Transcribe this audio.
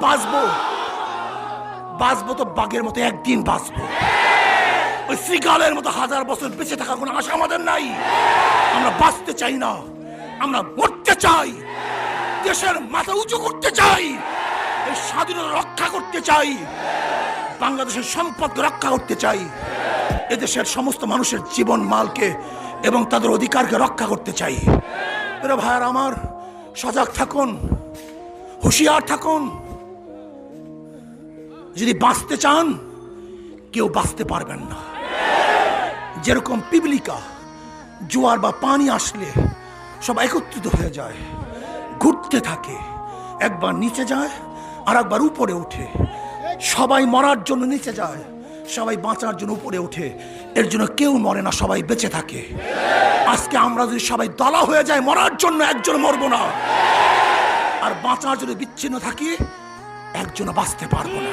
বাঁচবো বাঁচবো তো বাঘের মতো একদিন বাঁচবো। ওই শ্রীকালের মতো 1000 বছর বেঁচে থাকার কোনো আশা আমাদের নাই। আমরা বাঁচতে চাই না, আমরা মরতে চাই। দেশের মাথা উঁচু করতে চাই, এই স্বাধীনতা রক্ষা করতে চাই, বাংলাদেশের সম্পদকে রক্ষা করতে চাই, এদেশের সমস্ত মানুষের জীবন মালকে এবং তাদের অধিকারকে রক্ষা করতে চাই। এরা ভাইয়ার আমার, সজাগ থাকুন, হুঁশিয়ার থাকুন। যদি বাঁচতে চান, কেউ বাঁচতে পারবেন না। যেরকম পিপিলিকা জোয়ার বা পানি আসলে সব একত্রিত হয়ে যায়, ঘুরতে থাকে, একবার নিচে যায় আর একবার উপরে ওঠে। সবাই মরার জন্য নিচে যায়, সবাই বাঁচার জন্য উপরে ওঠে। এর জন্য কেউ মরে না, সবাই বেঁচে থাকে। আজকে আমরা যদি সবাই দলা হয়ে যায় মরার জন্য, একজন মরবো না, আর বাঁচার জন্য বিচ্ছিন্ন থাকি, একজন বাঁচতে পারবো না।